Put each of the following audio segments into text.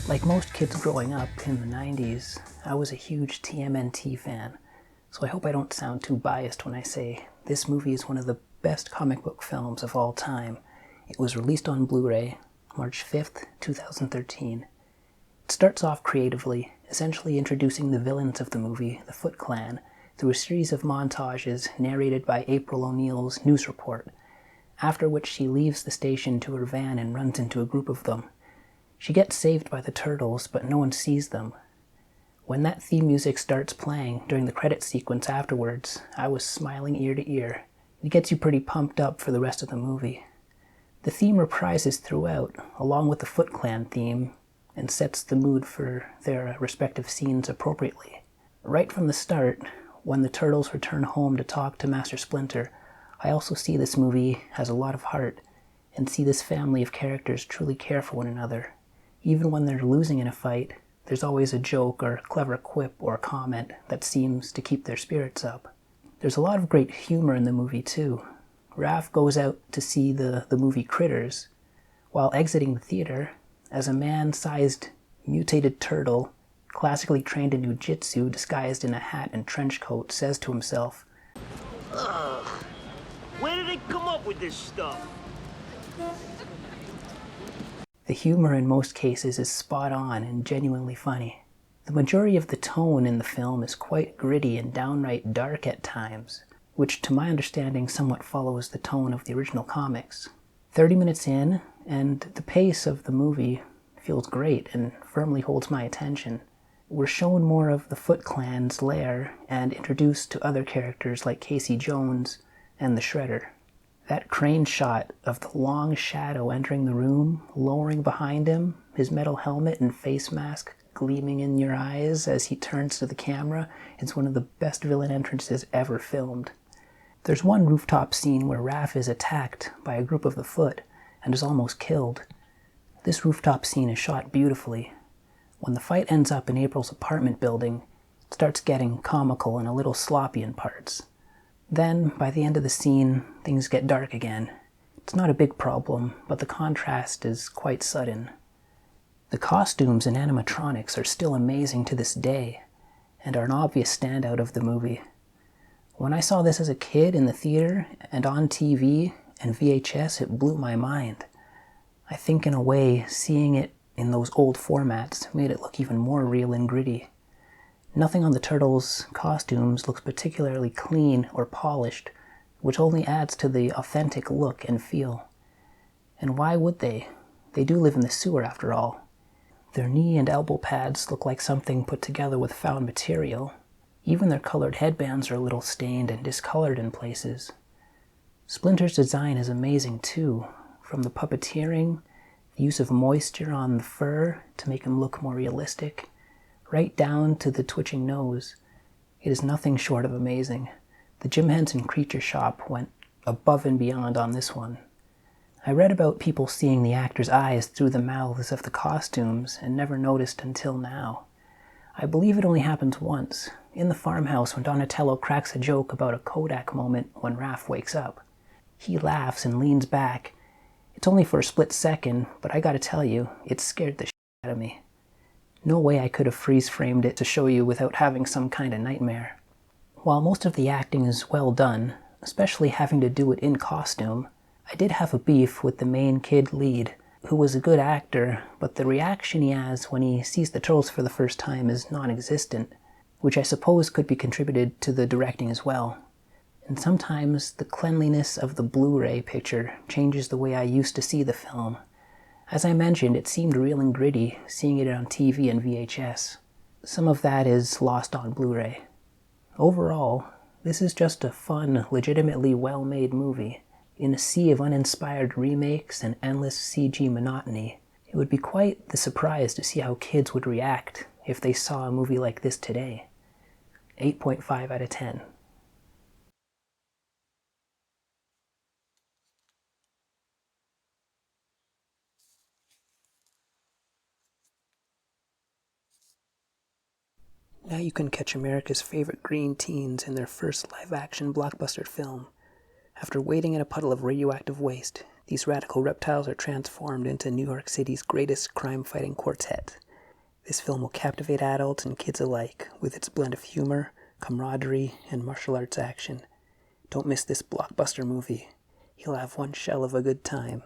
Like most kids growing up in the 90s, I was a huge TMNT fan, so I hope I don't sound too biased when I say this movie is one of the best comic book films of all time. It was released on Blu-ray March 5th, 2013. It starts off creatively, essentially introducing the villains of the movie, the Foot Clan, through a series of montages narrated by April O'Neil's news report, after which she leaves the station to her van and runs into a group of them. She gets saved by the Turtles, but no one sees them. When that theme music starts playing during the credit sequence afterwards, I was smiling ear to ear. It gets you pretty pumped up for the rest of the movie. The theme reprises throughout, along with the Foot Clan theme, and sets the mood for their respective scenes appropriately. Right from the start, when the Turtles return home to talk to Master Splinter, I also see this movie has a lot of heart, and see this family of characters truly care for one another. Even when they're losing in a fight, there's always a joke or clever quip or comment that seems to keep their spirits up. There's a lot of great humor in the movie too. Raph goes out to see the movie Critters. While exiting the theater, as a man-sized mutated turtle, classically trained in jiu-jitsu disguised in a hat and trench coat, says to himself, Ugh, where did they come up with this stuff? The humor in most cases is spot on and genuinely funny. The majority of the tone in the film is quite gritty and downright dark at times, which to my understanding somewhat follows the tone of the original comics. 30 minutes in, and the pace of the movie feels great and firmly holds my attention. We're shown more of the Foot Clan's lair and introduced to other characters like Casey Jones and the Shredder. That crane shot of the long shadow entering the room, lowering behind him, his metal helmet and face mask gleaming in your eyes as he turns to the camera, is one of the best villain entrances ever filmed. There's one rooftop scene where Raph is attacked by a group of the Foot and is almost killed. This rooftop scene is shot beautifully. When the fight ends up in April's apartment building, it starts getting comical and a little sloppy in parts. Then, by the end of the scene, things get dark again. It's not a big problem, but the contrast is quite sudden. The costumes and animatronics are still amazing to this day, and are an obvious standout of the movie. When I saw this as a kid in the theater, and on TV and VHS, it blew my mind. I think in a way, seeing it in those old formats made it look even more real and gritty. Nothing on the Turtles' costumes looks particularly clean or polished, which only adds to the authentic look and feel. And why would they? They do live in the sewer after all. Their knee and elbow pads look like something put together with found material. Even their colored headbands are a little stained and discolored in places. Splinter's design is amazing too, from the puppeteering, the use of moisture on the fur to make him look more realistic, right down to the twitching nose. It is nothing short of amazing. The Jim Henson Creature Shop went above and beyond on this one. I read about people seeing the actors' eyes through the mouths of the costumes and never noticed until now. I believe it only happens once, in the farmhouse when Donatello cracks a joke about a Kodak moment when Raph wakes up. He laughs and leans back. It's only for a split second, but I gotta tell you, it scared the shit out of me. No way I could have freeze-framed it to show you without having some kind of nightmare. While most of the acting is well done, especially having to do it in costume, I did have a beef with the main kid lead, who was a good actor, but the reaction he has when he sees the Turtles for the first time is non-existent, which I suppose could be contributed to the directing as well. And sometimes the cleanliness of the Blu-ray picture changes the way I used to see the film. As I mentioned, it seemed real and gritty, seeing it on TV and VHS. Some of that is lost on Blu-ray. Overall, this is just a fun, legitimately well-made movie. In a sea of uninspired remakes and endless CG monotony, it would be quite the surprise to see how kids would react if they saw a movie like this today. 8.5 out of 10. Now you can catch America's favorite green teens in their first live-action blockbuster film, after waiting in a puddle of radioactive waste These radical reptiles are transformed into New York City's greatest crime-fighting quartet. This film will captivate adults and kids alike with its blend of humor, camaraderie, and martial arts action. Don't miss this blockbuster movie. You'll have one shell of a good time.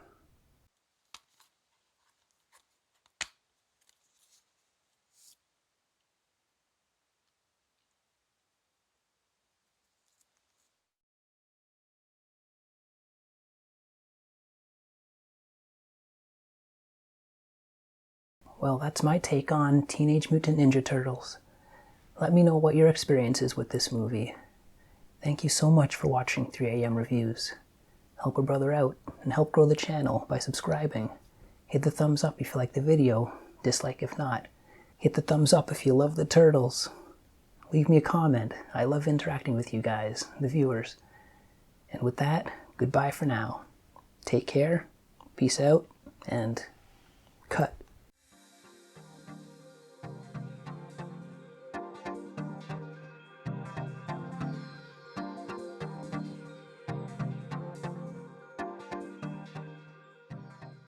Well, that's my take on Teenage Mutant Ninja Turtles. Let me know what your experience is with this movie. Thank you so much for watching 3am Reviews. Help a brother out and help grow the channel by subscribing. Hit the thumbs up if you like the video, dislike if not. Hit the thumbs up if you love the turtles. Leave me a comment. I love interacting with you guys, the viewers. And with that, goodbye for now. Take care, peace out, and cut.